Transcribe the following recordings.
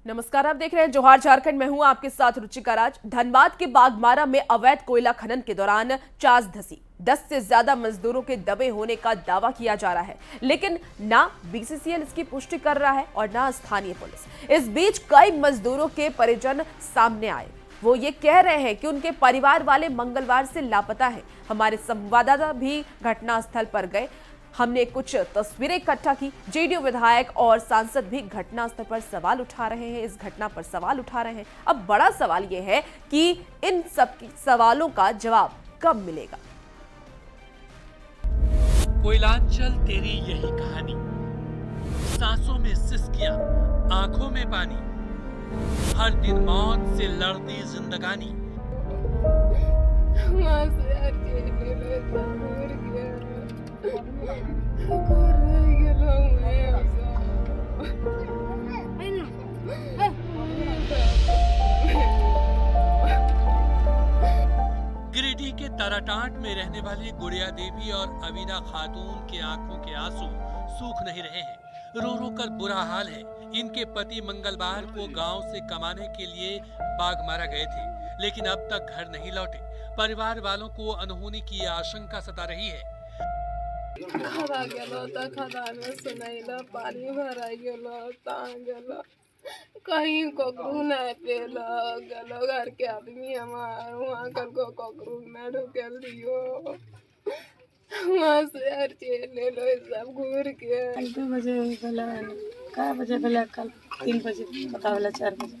नमस्कार, आप देख रहे हैं जोहार झारखंड। मैं हूं आपके साथ रुचिका राज। धनबाद के बागमारा में अवैध कोयला खनन के दौरान चास धसी 10 से ज्यादा मजदूरों के दबे होने का दावा किया जा रहा है, लेकिन ना बीसीसीएल इसकी पुष्टि कर रहा है और ना स्थानीय पुलिस। इस बीच कई मजदूरों के परिजन सामने आए। वो ये कह रहे हैं कि उनके परिवार वाले मंगलवार से लापता है। हमारे संवाददाता भी घटनास्थल पर गए। हमने कुछ तस्वीरें इकट्ठा की। जेडीयू विधायक और सांसद भी घटनास्थल पर सवाल उठा रहे हैं, इस घटना पर सवाल उठा रहे हैं। अब बड़ा सवाल यह है कि इन सब सवालों का जवाब कब मिलेगा। कोयलांचल तेरी यही कहानी, सांसों में सिसकियां, आंखों में पानी, हर दिन मौत से लड़ती जिंदगानी। गिरिडीह के ताराटांट में रहने वाली गुड़िया देवी और अवीना खातून के आंखों के आंसू सूख नहीं रहे हैं। रो रो कर बुरा हाल है। इनके पति मंगलवार को गांव से कमाने के लिए बागमारा गए थे, लेकिन अब तक घर नहीं लौटे। परिवार वालों को अनहोनी की आशंका सता रही है। खरा गेलो त खदान में सुनैला पानी भरा गेलो कहीं कोकरू न पेलो गेलो घर के आदमी हमार वहाँ कर को कोकरू न ढुकेल दियो वहाँ से हर चीज ले लो सब घूर के 2 बजे भला का बजे भला कल 3 बजे पता वाला 4 बजे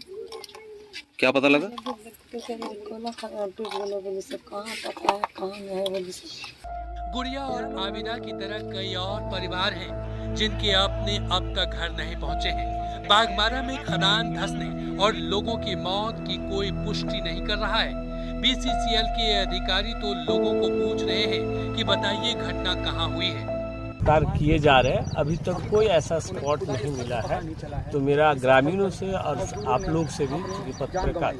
क्या पता लगा? कोला खबर टूट गलो बोली से कहाँ पता है कहाँ नहीं है बोली से। गुड़िया और आविदा की तरह कई और परिवार हैं जिनके अपने अब तक घर नहीं पहुंचे हैं। बागमारा में खदान धंसने और लोगों की मौत की कोई पुष्टि नहीं कर रहा है। बीसीसीएल के अधिकारी तो लोगों को पूछ रहे हैं कि बताइए घटना कहां हुई है। कार्य किए जा रहे हैं, अभी तक कोई ऐसा स्पॉट नहीं मिला है। तो मेरा ग्रामीणों से और आप लोग से भी, क्योंकि पत्रकार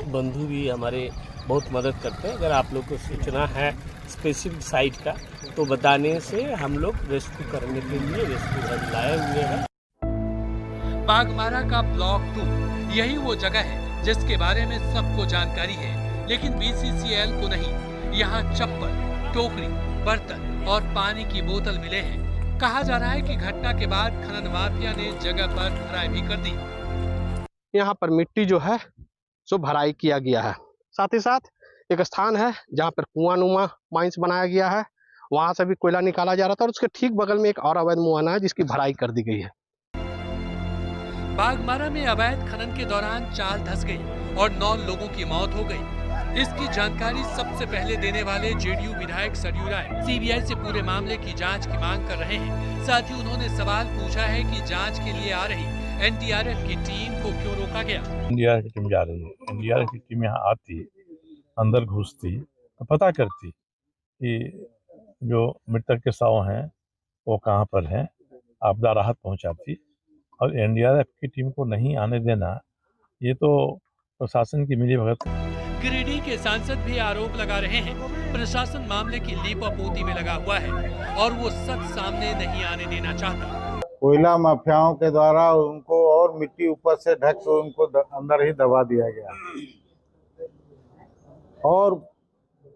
बंधु भी हमारे बहुत मदद करते हैं, अगर आप लोग को सूचना है स्पेसिफिक साइट का तो बताने से हम लोग रेस्क्यू करने के लिए रेस्क्यू लाए हुए हैं। बागमारा का ब्लॉक 2 यही वो जगह है जिसके बारे में सबको जानकारी है, लेकिन बीसीसीएल को नहीं। यहाँ चप्पल, टोकरी, बर्तन और पानी की बोतल मिले हैं। कहा जा रहा है कि घटना के बाद खनन माफिया ने जगह पर भराई भी कर दी। यहाँ पर मिट्टी जो है सो भराई किया गया है। साथ ही साथ एक स्थान है जहाँ पर कुआं नुमा माइंस बनाया गया है, वहां से भी कोयला निकाला जा रहा था और उसके ठीक बगल में एक और अवैध मुआना है जिसकी भराई कर दी गई है। बागमारा में अवैध खनन के दौरान चाल धंस गई और 9 लोगों की मौत हो गई। इसकी जानकारी सबसे पहले देने वाले जेडीयू विधायक सरयू राय सीबीआई से पूरे मामले की जांच की मांग कर रहे हैं। साथ ही उन्होंने सवाल पूछा है कि जांच के लिए आ रही एनडीआरएफ की टीम को क्यों रोका गया। एनडीआरएफ की टीम जा रही है, एनडीआरएफ की टीम यहाँ आती, अंदर घुसती तो पता करती कि जो मृतक के शव हैं वो कहाँ पर हैं, आपदा राहत पहुँचाती। और एनडीआरएफ की टीम को नहीं आने देना, ये तो प्रशासन की मिलीभगत। गिरिडीह के सांसद भी आरोप लगा रहे हैं प्रशासन मामले की लीपापोती में लगा हुआ है और वो सच सामने नहीं आने देना चाहता। कोयला माफियाओं के द्वारा उनको और मिट्टी ऊपर से ढक के उनको अंदर ही दबा दिया गया और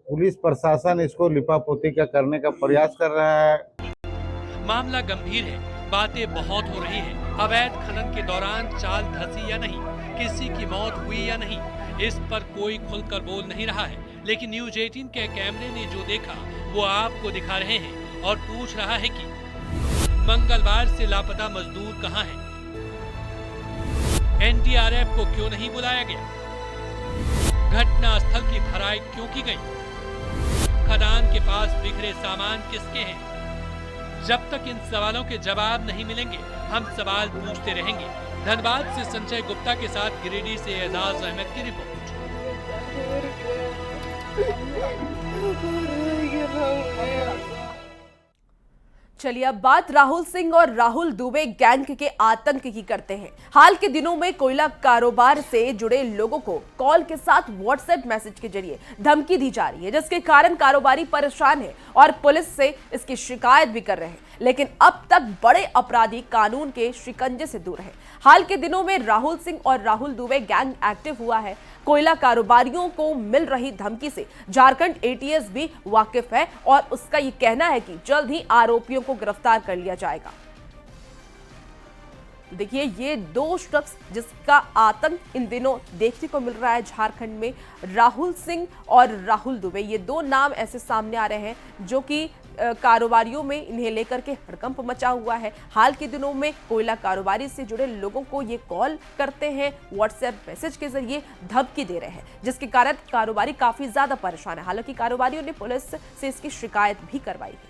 पुलिस प्रशासन इसको लिपापोती का करने का प्रयास कर रहा है। मामला गंभीर है, बातें बहुत हो रही है। अवैध खनन के दौरान चाल धंसी या नहीं, किसी की मौत हुई या नहीं, इस पर कोई खुलकर बोल नहीं रहा है। लेकिन न्यूज 18 के कैमरे ने जो देखा वो आपको दिखा रहे हैं और पूछ रहा है कि मंगलवार से लापता मजदूर कहां हैं? एनडीआरएफ को क्यों नहीं बुलाया गया? घटना स्थल की भराई क्यों की गई? खदान के पास बिखरे सामान किसके हैं? जब तक इन सवालों के जवाब नहीं मिलेंगे हम सवाल पूछते रहेंगे। धनबाद से संजय गुप्ता के साथ गिरिडीह से एजाज अहमद की रिपोर्ट। चलिए अब बात राहुल सिंह और राहुल दुबे गैंग के आतंक की करते हैं। हाल के दिनों में कोयला कारोबार से जुड़े लोगों को कॉल के साथ व्हाट्सएप मैसेज के जरिए धमकी दी जा रही है, जिसके कारण कारोबारी परेशान है और पुलिस से इसकी शिकायत भी कर रहे हैं। लेकिन अब तक बड़े अपराधी कानून के शिकंजे से दूर हैं। हाल के दिनों में राहुल सिंह और राहुल दुबे गैंग एक्टिव हुआ है। कोयला कारोबारियों को मिल रही धमकी से झारखंड एटीएस भी वाकिफ है और उसका ये कहना है कि जल्द ही आरोपियों को गिरफ्तार कर लिया जाएगा। देखिए, ये दो शख्स जिसका आतंक इन दिनों देखने को मिल रहा है झारखंड में, राहुल सिंह और राहुल दुबे, ये दो नाम ऐसे सामने आ रहे हैं जो कि कारोबारियों में इन्हें लेकर के हड़कंप मचा हुआ है। हाल के दिनों में कोयला कारोबारी से जुड़े लोगों को ये कॉल करते हैं, व्हाट्सएप मैसेज के जरिए धमकी दे रहे हैं, जिसके कारण कारोबारी काफी ज्यादा परेशान है। हालांकि कारोबारियों ने पुलिस से इसकी शिकायत भी करवाई है।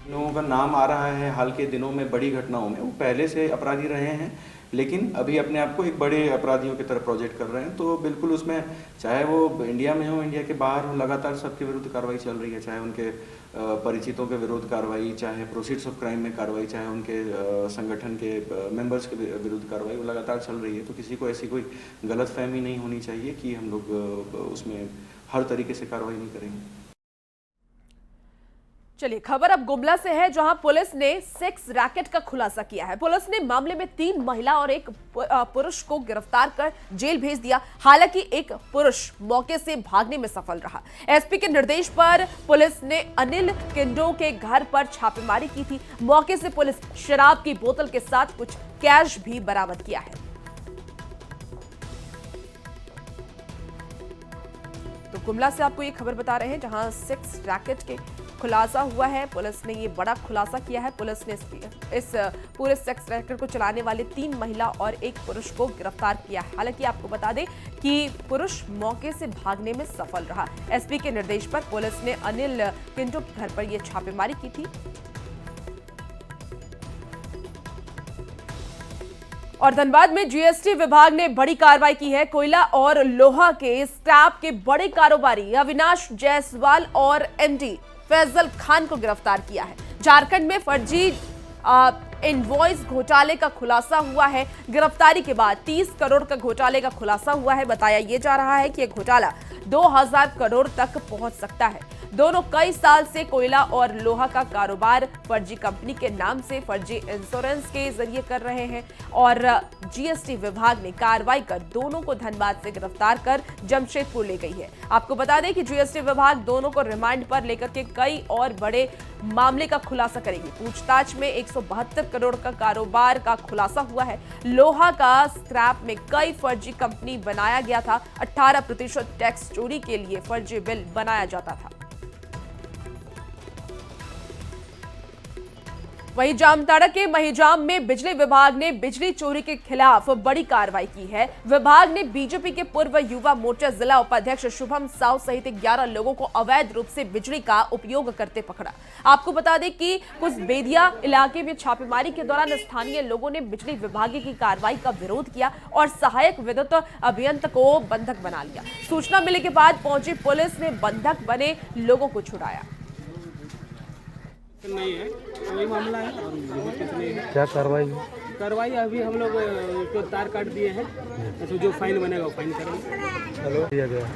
लोगों का नाम आ रहा है हाल के दिनों में बड़ी घटनाओं में, वो पहले से अपराधी रहे हैं लेकिन अभी अपने आप को एक बड़े अपराधियों की तरफ प्रोजेक्ट कर रहे हैं। तो बिल्कुल उसमें चाहे वो इंडिया में हो, इंडिया के बाहर हो, लगातार सबके विरुद्ध कार्रवाई चल रही है। चाहे उनके परिचितों के विरुद्ध कार्रवाई, चाहे प्रोसीड्स ऑफ क्राइम में कार्रवाई, चाहे उनके संगठन के मेंबर्स के विरुद्ध कार्रवाई, वो लगातार चल रही है। तो किसी को ऐसी कोई गलतफहमी नहीं होनी चाहिए कि हम लोग उसमें हर तरीके से कार्रवाई नहीं करेंगे। चलिए, खबर अब गुमला से है, जहां पुलिस ने सेक्स रैकेट का खुलासा किया है। पुलिस ने मामले में 3 महिला और एक पुरुष को गिरफ्तार कर जेल भेज दिया। हालांकि एक पुरुष मौके से भागने में सफल रहा। एसपी के निर्देश पर पुलिस ने अनिल किंडो के घर पर छापेमारी की थी। मौके से पुलिस शराब की बोतल के साथ कुछ कैश भी बरामद किया है। तो गुमला से आपको ये खबर बता रहे हैं, जहां सेक्स रैकेट के खुलासा हुआ है। पुलिस ने ये बड़ा खुलासा किया है। पुलिस ने इस पूरे सेक्स रैकेट को चलाने वाले 3 महिला और एक पुरुष को गिरफ्तार किया है। हालांकि आपको बता दें कि पुरुष मौके से भागने में सफल रहा। एसपी के निर्देश पर पुलिस ने अनिल किंडो के घर पर यह छापेमारी की थी। और धनबाद में जीएसटी विभाग ने बड़ी कार्रवाई की है। कोयला और लोहा के स्क्रैप के बड़े कारोबारी अविनाश जायसवाल और एमडी फैजल खान को गिरफ्तार किया है। झारखंड में फर्जी इनवॉइस घोटाले का खुलासा हुआ है। गिरफ्तारी के बाद 30 करोड़ का घोटाले का खुलासा हुआ है। बताया यह जा रहा है कि यह घोटाला 2000 करोड़ तक पहुंच सकता है। दोनों कई साल से कोयला और लोहा का कारोबार फर्जी कंपनी के नाम से फर्जी इंश्योरेंस के जरिए कर रहे हैं और जीएसटी विभाग ने कार्रवाई कर दोनों को धनबाद से गिरफ्तार कर जमशेदपुर ले गई है। आपको बता दें कि जीएसटी विभाग दोनों को रिमांड पर लेकर के कई और बड़े मामले का खुलासा करेगी। पूछताछ में 172 करोड़ का कारोबार का खुलासा हुआ है। लोहा का स्क्रैप में कई फर्जी कंपनी बनाया गया था। 18% टैक्स चोरी के लिए फर्जी बिल बनाया जाता था। वहीं जामताड़ा के महिजाम में बिजली विभाग ने बिजली चोरी के खिलाफ बड़ी कार्रवाई की है। विभाग ने बीजेपी के पूर्व युवा मोर्चा जिला उपाध्यक्ष शुभम साव सहित 11 लोगों को अवैध रूप से बिजली का उपयोग करते पकड़ा। आपको बता दें कि कुछ बेदिया इलाके में छापेमारी के दौरान स्थानीय लोगों ने बिजली विभाग की कार्रवाई का विरोध किया और सहायक विद्युत अभियंता को बंधक बना लिया। सूचना मिलने के बाद पहुंची पुलिस ने बंधक बने लोगों को छुड़ाया। नहीं है, वही मामला है और कुछ नहीं है। क्या कार्रवाई? कार्रवाई अभी हम लोग को तार काट दिए हैं, तो जो फाइन बनेगा वो फाइन करेंगे। हेलो दिया गया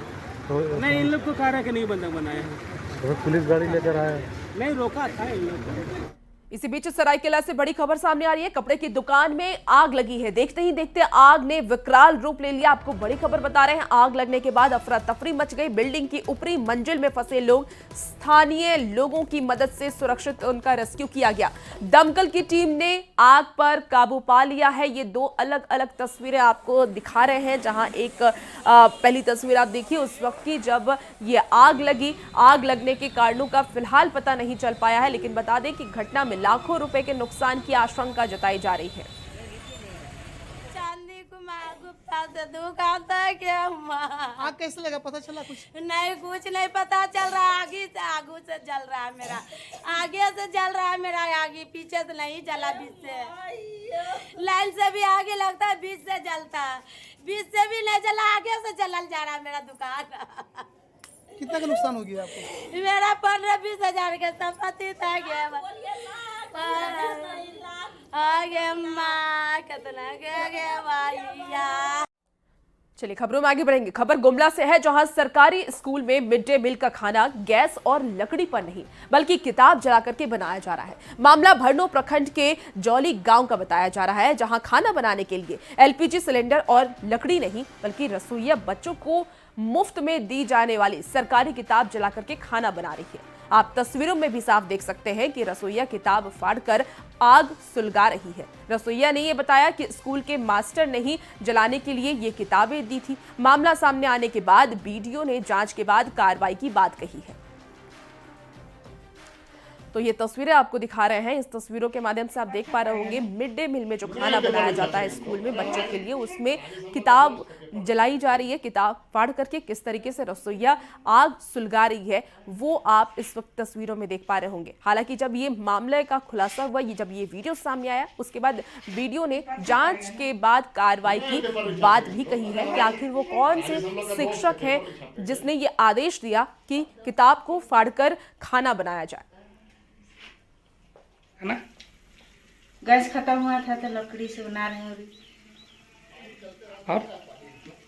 तो नहीं, इन लोग को कह रहे हैं कि नहीं बंधक बनाए हैं। तो पुलिस गाड़ी लेकर आया? नहीं, रोका था इन लोग को। इसी बीच सरायकेला से बड़ी खबर सामने आ रही है। कपड़े की दुकान में आग लगी है। देखते ही देखते आग ने विकराल रूप ले लिया। आपको बड़ी खबर बता रहे हैं। आग लगने के बाद अफरा तफरी मच गई। बिल्डिंग की ऊपरी मंजिल में फंसे लोग, स्थानीय लोगों की मदद से सुरक्षित उनका रेस्क्यू किया गया। दमकल की टीम ने आग पर काबू पा लिया है। ये 2 अलग अलग तस्वीरें आपको दिखा रहे हैं, जहां एक पहली तस्वीर आप देखिए उस वक्त की जब ये आग लगी। आग लगने के कारणों का फिलहाल पता नहीं चल पाया है, लेकिन बता दें कि घटना में लाखों रुपए के नुकसान की आशंका जताई जा रही है। चांदी कुमार गुप्ता से दुकान था क्या? आग कैसे लगा, पता चला कुछ? नहीं, कुछ नहीं पता चल रहा। आगू से जल रहा है मेरा, आगे से जल रहा है मेरा, आगे पीछे से नहीं जला, बीच से लाइन से भी आगे लगता है, बीच से जलता है, बीच से भी नहीं जला, आगे से जलल जा रहा है मेरा दुकान। कितना का नुकसान हो गया आपको? मेरा 15-20 हजार के संपत्ति था गया। आगे माँ कितना गया भैया। चलिए खबरों में आगे बढ़ेंगे। खबर गुमला से है, जहां सरकारी स्कूल में मिड डे मील का खाना गैस और लकड़ी पर नहीं बल्कि किताब जला करके बनाया जा रहा है। मामला भरनो प्रखंड के जौली गांव का बताया जा रहा है, जहां खाना बनाने के लिए एलपीजी सिलेंडर और लकड़ी नहीं बल्कि रसोइया बच्चों को मुफ्त में दी जाने वाली सरकारी किताब जला करके खाना बना रही है। आप तस्वीरों में भी साफ देख सकते हैं कि रसोइया किताब फाड़कर आग सुलगा रही है। रसोइया ने यह बताया कि स्कूल के मास्टर ने ही जलाने के लिए ये किताबें दी थी। मामला सामने आने के बाद बीडीओ ने जांच के बाद कार्रवाई की बात कही है। तो ये तस्वीरें आपको दिखा रहे हैं। इस तस्वीरों के माध्यम से आप देख पा रहे होंगे मिड डे मील में जो खाना बनाया जाता है स्कूल में बच्चों के लिए, उसमें किताब जलाई जा रही है। किताब फाड़ करके किस तरीके से रसोइया आग सुलगा रही है वो आप इस वक्त तस्वीरों में देख पा रहे होंगे। हालांकि जब ये मामले का खुलासा हुआ, जब ये वीडियो सामने आया, उसके बाद वीडियो ने जांच के बाद कार्रवाई की बात भी कही है कि आखिर वो कौन से शिक्षक हैं जिसने ये आदेश दिया कि किताब को फाड़कर खाना बनाया जाए। है ना, गैस खत्म हुआ था तो लकड़ी से बना रहे हैं और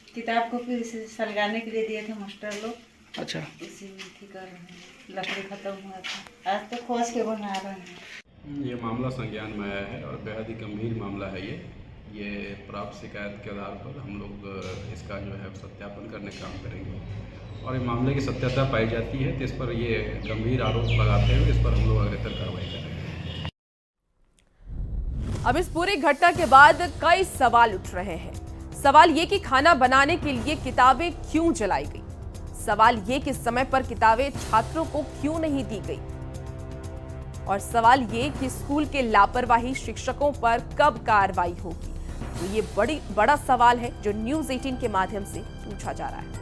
किताब को फिर से सलगाने के लिए दिए थे मास्टर लोग। अच्छा, इसी में ठीक कर रहे हैं, लकड़ी खत्म हुआ था, आज तो खोज के बना रहे हैं। ये मामला संज्ञान में आया है और बेहद ही गंभीर मामला है। ये प्राप्त शिकायत के आधार पर हम लोग इसका जो है सत्यापन करने का काम करेंगे और ये मामले की सत्यता पाई जाती है तो इस पर ये गंभीर आरोप लगाते हुए इस पर हम लोग अग्रेतर कार्रवाई करेंगे। अब इस पूरी घटना के बाद कई सवाल उठ रहे हैं। सवाल ये कि खाना बनाने के लिए किताबें क्यों जलाई गई। सवाल ये कि समय पर किताबें छात्रों को क्यों नहीं दी गई। और सवाल ये कि स्कूल के लापरवाही शिक्षकों पर कब कार्रवाई होगी। तो ये बड़ा सवाल है जो न्यूज़ 18 के माध्यम से पूछा जा रहा है।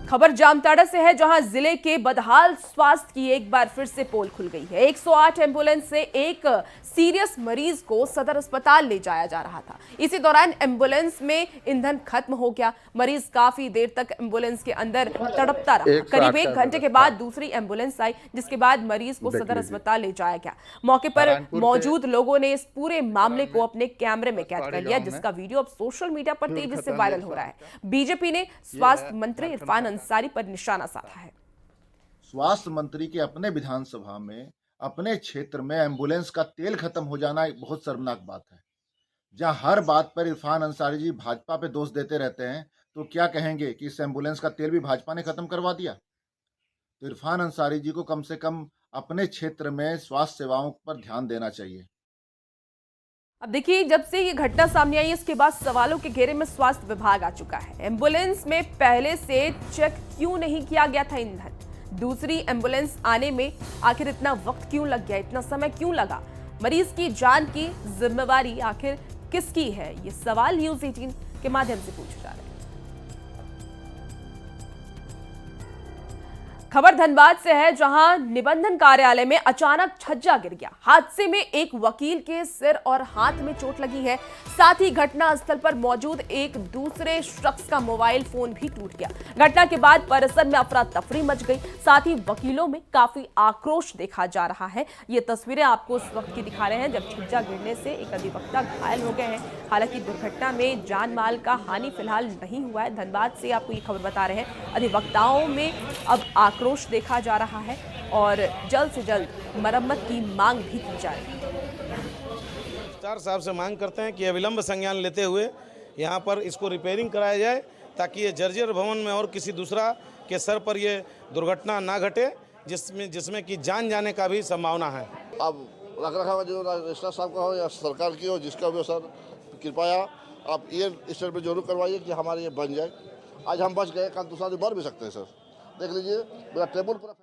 खबर जामताड़ा से है, जहां जिले के बदहाल स्वास्थ्य की एक बार फिर से पोल खुल गई है। 108 एम्बुलेंस से एक सीरियस मरीज को सदर अस्पताल ले जाया जा रहा था। इसी दौरान एम्बुलेंस में ईंधन खत्म हो गया। मरीज काफी देर तक एम्बुलेंस के अंदर तड़पता रहा। करीब 1 घंटे के बाद दूसरी एम्बुलेंस आई, जिसके बाद मरीज को सदर अस्पताल ले जाया गया। मौके पर मौजूद लोगों ने इस पूरे मामले को अपने कैमरे में कैद कर लिया, जिसका वीडियो अब सोशल मीडिया पर तेजी से वायरल हो रहा है। बीजेपी ने स्वास्थ्य मंत्री इरफान अंसारी पर निशाना साधा है। स्वास्थ्य मंत्री के अपने विधानसभा में अपने क्षेत्र में एम्बुलेंस का तेल खत्म हो जाना एक बहुत शर्मनाक बात है। जहां हर बात पर इरफान अंसारी जी भाजपा पे दोष देते रहते हैं, तो क्या कहेंगे कि इस एम्बुलेंस का तेल भी भाजपा ने खत्म करवा दिया। तो इरफान अंसारी जी को कम से कम अपने क्षेत्र में स्वास्थ्य सेवाओं पर ध्यान देना चाहिए। अब देखिए, जब से ये घटना सामने आई इसके बाद सवालों के घेरे में स्वास्थ्य विभाग आ चुका है। एम्बुलेंस में पहले से चेक क्यों नहीं किया गया था ईंधन। दूसरी एम्बुलेंस आने में आखिर इतना वक्त क्यों लग गया, इतना समय क्यों लगा। मरीज की जान की जिम्मेवारी आखिर किसकी है, ये सवाल न्यूज़ 18 के माध्यम से पूछा जा रहा है। खबर धनबाद से है, जहां निबंधन कार्यालय में अचानक छज्जा गिर गया। हादसे में एक वकील के सिर और हाथ में चोट लगी है। साथ ही घटना स्थल पर मौजूद एक दूसरे शख्स का मोबाइल फोन भी टूट गया। घटना के बाद परिसर में अफरा तफरी मच गई। साथ ही वकीलों में काफी आक्रोश देखा जा रहा है। ये तस्वीरें आपको उस वक्त की दिखा रहे हैं जब छज्जा गिरने से एक अधिवक्ता घायल हो गए हैं। हालांकि दुर्घटना में जान माल का हानि फिलहाल नहीं हुआ है। धनबाद से आपको ये खबर बता रहे हैं। अधिवक्ताओं में अब आक्रोश देखा जा रहा है और जल्द से जल्द मरम्मत की मांग भी की जा रही है। रजिस्ट्रार साहब से मांग करते हैं कि अविलंब संज्ञान लेते हुए यहाँ पर इसको रिपेयरिंग कराया जाए, ताकि ये जर्जर भवन में और किसी दूसरा के सर पर ये दुर्घटना ना घटे, जिसमें कि जान जाने का भी संभावना है। अब रख रखाव जो रजिस्ट्रार साहब का हो या सरकार की हो, जिसका भी हो सर, कृपया आप ये स्टेट पर जरूर करवाइए कि हमारे ये बन जाए। आज हम बच गए, कल दूसरा दिन मर भी सकते हैं सर। देख लीजिए मेरा टेबल पूरा।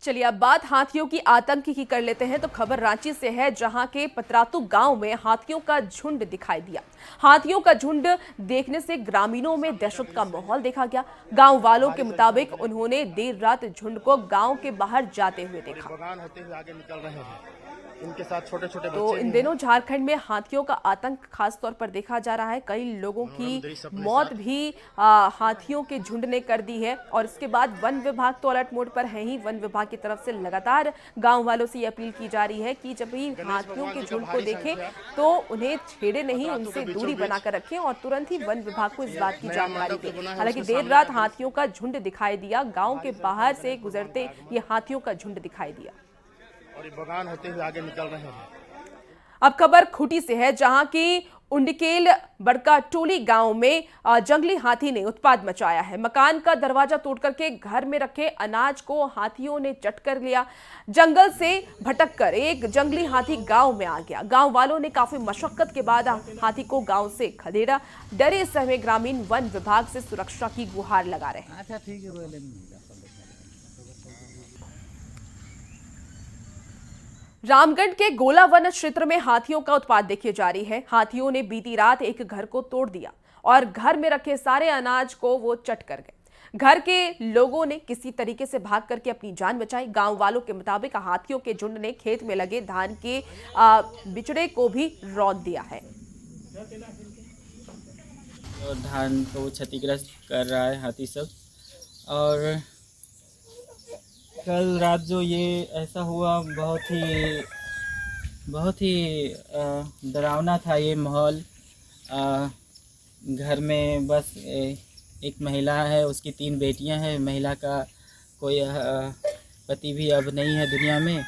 चलिए अब बात हाथियों की आतंक की कर लेते हैं। तो खबर रांची से है, जहां के पतरातू गांव में हाथियों का झुंड दिखाई दिया। हाथियों का झुंड देखने से ग्रामीणों में दहशत का माहौल देखा गया। गांव वालों के मुताबिक उन्होंने देर रात झुंड को गांव के बाहर जाते हुए देखा। आगे निकल रहे हैं, इनके साथ छोटे छोटे तो इन दिनों झारखंड में हाथियों का आतंक खास तौर पर देखा जा रहा है। कई लोगों की मौत भी हाथियों के झुंड ने कर दी है। और इसके बाद वन विभाग तो अलर्ट मोड पर है ही। वन विभाग की तरफ से लगातार गांव वालों से ये अपील की जा रही है कि जब भी हाथियों के झुंड को देखें तो उन्हें छेड़े नहीं, उनसे दूरी बनाकर रखें और तुरंत ही वन विभाग को इस बात की जानकारी दें। हालांकि देर रात हाथियों का झुंड दिखाई दिया, गांव के बाहर से गुजरते ये हाथियों का झुंड दिखाई दिया और ये बगान होते हुए आगे निकल रहे हैं। अब खबर खूंटी से है, जहां की उंडकेल बड़का टोली गांव में जंगली हाथी ने उत्पात मचाया है। मकान का दरवाजा तोड़कर के घर में रखे अनाज को हाथियों ने चट कर लिया। जंगल से भटककर एक जंगली हाथी गांव में आ गया। गांव वालों ने काफी मशक्कत के बाद हाथी को गांव से खदेड़ा। डरे सहमे ग्रामीण वन विभाग से सुरक्षा की गुहार लगा रहे हैं। रामगढ़ के गोला वन क्षेत्र में हाथियों का उत्पात देखी जा रही है। हाथियों ने बीती रात एक घर को तोड़ दिया और घर में रखे सारे अनाज को वो चट कर गए। घर के लोगों ने किसी तरीके से भाग करके अपनी जान बचाई। गांव वालों के मुताबिक हाथियों के झुंड ने खेत में लगे धान के बिचड़े को भी रौंद दिया है। और धान को क्षतिग्रस्त कर रहा है हाथी सब। और कल रात जो ये ऐसा हुआ बहुत ही डरावना था ये माहौल। घर में बस एक महिला है, उसकी 3 बेटियां हैं। महिला का कोई पति भी अब नहीं है दुनिया में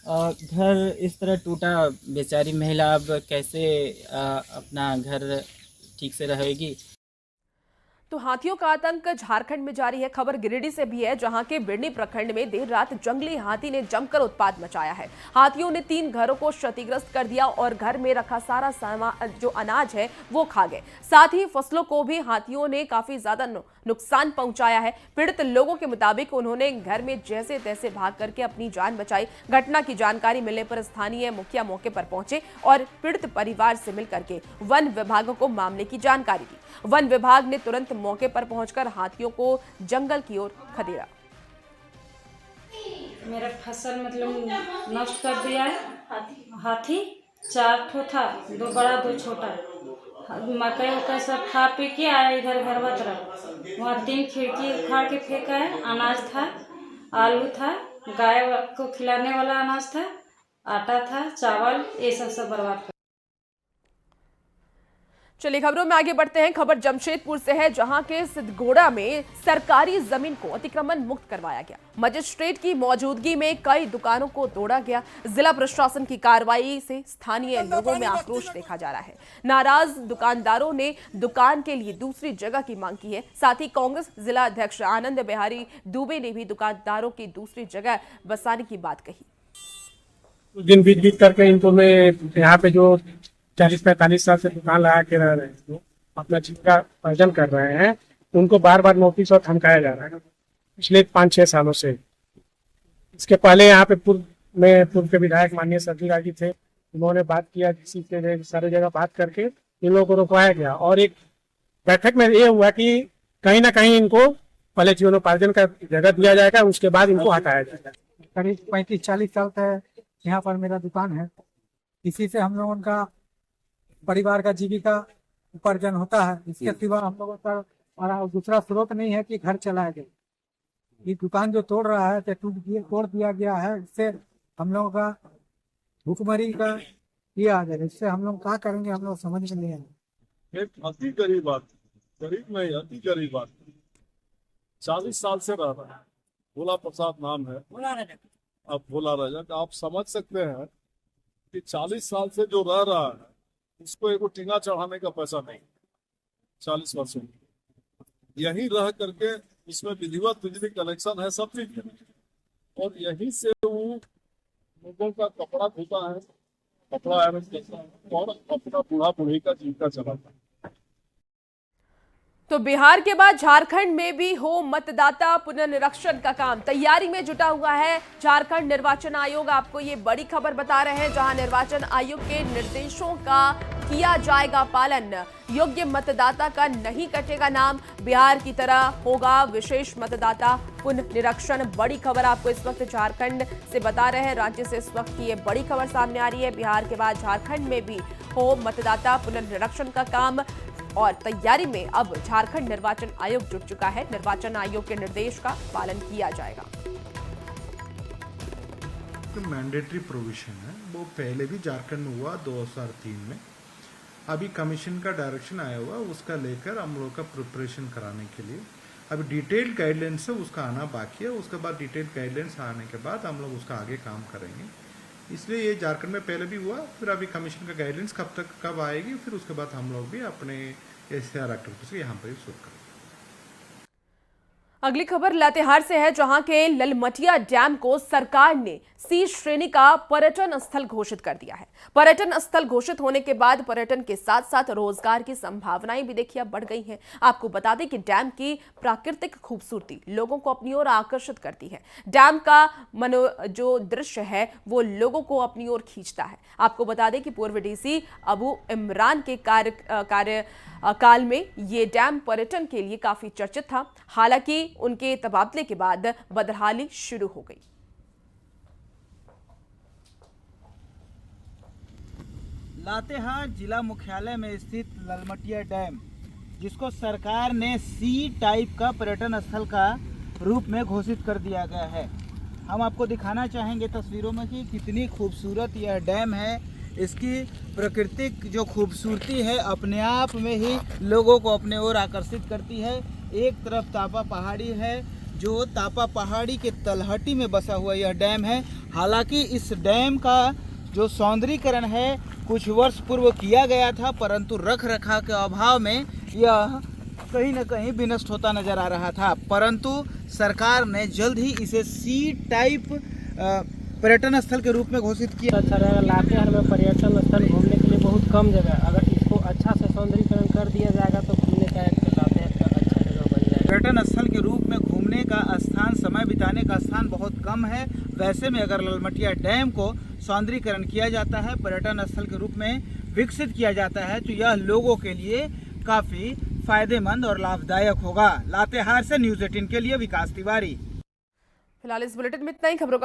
और घर इस तरह टूटा। बेचारी महिला अब कैसे अपना घर ठीक से रहेगी। तो हाथियों का आतंक झारखंड में जारी है। खबर गिरिडीह से भी है, जहां के बिरनी प्रखंड में देर रात जंगली हाथी ने जमकर उत्पात मचाया है। हाथियों ने 3 घरों को क्षतिग्रस्त कर दिया और घर में रखा सारा जो अनाज है वो खा गए। साथ ही फसलों को भी हाथियों ने काफी ज्यादा नुकसान पहुंचाया है। पीड़ित लोगों के मुताबिक उन्होंने घर में जैसे तैसे भाग करके अपनी जान बचाई। घटना की जानकारी मिलने पर स्थानीय मुखिया मौके पर पहुंचे और पीड़ित परिवार से मिलकर के वन विभाग को मामले की जानकारी दी। वन विभाग ने तुरंत मौके पर पहुंचकर हाथियों को जंगल की ओर खदेड़ा। मेरा फसल मतलब नष्ट कर दिया है हाथी। 4 ठो था, 2 बड़ा 2 छोटा। मकई वकई सब खा पी के आया इधर घरवा तरफ। वहाँ 3 खिड़की उखाड़ के फेंका है। अनाज था, आलू था, गाय को खिलाने वाला अनाज था, आटा था, चावल, ये सब बर्बाद कर। चलिए खबरों में आगे बढ़ते हैं। खबर जमशेदपुर से है, जहां के सिद्धगोड़ा में सरकारी जमीन को अतिक्रमण मुक्त करवाया गया। मजिस्ट्रेट की मौजूदगी में कई दुकानों को तोड़ा गया। जिला प्रशासन की कार्रवाई से स्थानीय लोगों में आक्रोश देखा जा रहा है। नाराज दुकानदारों ने दुकान के लिए दूसरी जगह की मांग की है। साथ ही कांग्रेस जिला अध्यक्ष आनंद बिहारी दुबे ने भी दुकानदारों की दूसरी जगह बसाने की बात कही। कुछ दिन बीत करके इनको मैं यहाँ पे जो 40-45 साल से दुकान लगा के रह रहे हैं, अपना जीविका अर्जन कर रहे हैं, उनको बार बार नोटिस और धमकाया जा रहा है पिछले 5-6 सालों से। इसके पहले यहाँ पे पूर्व के विधायक माननीय सरजू राजी थे, उन्होंने बात किया, किसी के सारी जगह बात करके इन लोगों को रुकवाया गया। और एक बैठक में ये हुआ कि कहीं ना कहीं इनको पहले जीवनोपार्जन का जगह दिया जाएगा, उसके बाद इनको हटाया जाएगा। करीब 35-40 साल से यहाँ पर मेरा दुकान है। इसी से हम लोगों का परिवार का जीविका उपार्जन होता है। इसके सिवा हम लोगों का और दूसरा स्रोत नहीं है कि घर चलाया जाए। ये दुकान जो तोड़ रहा है, तोड़ दिया गया है, इससे हम लोगों का भूखमरी का ये आ जाएगा। इससे हम लोग क्या करेंगे, हम लोग समझ में नहीं आए। एक अति गरीब बात, गरीब नहीं, अति गरीब बात। 40 साल से रह रहा है, भोला प्रसाद नाम है, अब भोला रजक। आप समझ सकते हैं कि 40 साल से जो रह रहा है उसको एक टीना चढ़ाने का पैसा नहीं। 40 वर्षों यही रह करके इसमें विधिवत बिजली कनेक्शन है, सब चीज है, और यही से वो लोगों का कपड़ा धोता है, कपड़ा आयरन करता है और अपना बूढ़ा बूढ़ी का जीविका चलाता है। तो बिहार के बाद झारखंड में भी हो मतदाता पुनर्निरीक्षण का काम। तैयारी में जुटा हुआ है झारखंड निर्वाचन आयोग। आपको ये बड़ी खबर बता रहे हैं, जहां निर्वाचन आयोग के निर्देशों का किया जाएगा पालन। योग्य मतदाता का नहीं कटेगा नाम। बिहार की तरह होगा विशेष मतदाता पुनर्निरीक्षण। बड़ी खबर आपको इस वक्त झारखंड से बता रहे हैं। राज्य से इस वक्त की ये बड़ी खबर सामने आ रही है। बिहार के बाद झारखंड में भी हो मतदाता पुनर्निरीक्षण का काम और तैयारी में अब झारखंड निर्वाचन आयोग जुट चुका है। निर्वाचन आयोग के निर्देश का पालन किया जाएगा। एक मैंडेटरी प्रोविजन है, वो पहले भी झारखंड में हुआ 2003 में। अभी कमीशन का डायरेक्शन आया हुआ, उसका लेकर हम लोग का प्रिपरेशन कराने के लिए अभी डिटेल्ड गाइडलाइंस है, उसका आना बाकी है। उसके बाद डिटेल्ड गाइडलाइंस आने के बाद हम लोग उसका आगे काम करेंगे। इसलिए ये झारखंड में पहले भी हुआ, फिर अभी कमीशन का गाइडलाइंस कब आएगी, फिर उसके बाद हम लोग भी अपने SR एक्टिविटीज को यहाँ पर ही शुरू करेंगे। अगली खबर लातेहार से है, जहां के ललमटिया डैम को सरकार ने C श्रेणी का पर्यटन स्थल घोषित कर दिया है। पर्यटन स्थल घोषित होने के बाद पर्यटन के साथ साथ रोजगार की संभावनाएं भी देखिए बढ़ गई हैं। आपको बता दें कि डैम की प्राकृतिक खूबसूरती लोगों को अपनी ओर आकर्षित करती है। डैम का जो दृश्य है वो लोगों को अपनी ओर खींचता है। आपको बता दें कि पूर्व DC अबू इमरान के कार्यकाल में ये डैम पर्यटन के लिए काफी चर्चित था। हालांकि उनके तबादले के बाद बदहाली शुरू हो गई। लातेहार जिला मुख्यालय में स्थित ललमटिया डैम, जिसको सरकार ने C टाइप का पर्यटन स्थल का रूप में घोषित कर दिया गया है। हम आपको दिखाना चाहेंगे तस्वीरों में कि कितनी खूबसूरत यह डैम है। इसकी प्राकृतिक जो खूबसूरती है अपने आप में ही लोगों को अपने ओर आकर्षित करती है। एक तरफ तापा पहाड़ी है, जो तापा पहाड़ी के तलहटी में बसा हुआ यह डैम है। हालांकि इस डैम का जो सौंदर्यीकरण है कुछ वर्ष पूर्व किया गया था, परंतु रख रखाव के अभाव में यह कहीं न कहीं विनष्ट होता नजर आ रहा था। परंतु सरकार ने जल्द ही इसे C टाइप पर्यटन स्थल के रूप में घोषित किया। अच्छा रहेगा। लातेहार में पर्यटन स्थल घूमने के लिए बहुत कम जगह, अगर इसको अच्छा से सौंदर्यीकरण कर दिया जाएगा तो घूमने का एक लातेहार का अच्छा जगह बन जाएगा। पर्यटन स्थल के रूप में घूमने का स्थान, समय बिताने का स्थान बहुत कम है। वैसे में अगर ललमटिया डैम को सौंदर्यीकरण किया जाता है, पर्यटन स्थल के रूप में विकसित किया जाता है, तो यह लोगों के लिए काफ़ी फायदेमंद और लाभदायक होगा। लातेहार से न्यूज़ 18 के लिए विकास तिवारी। फिलहाल इस बुलेटिन में इतना ही। खबरों का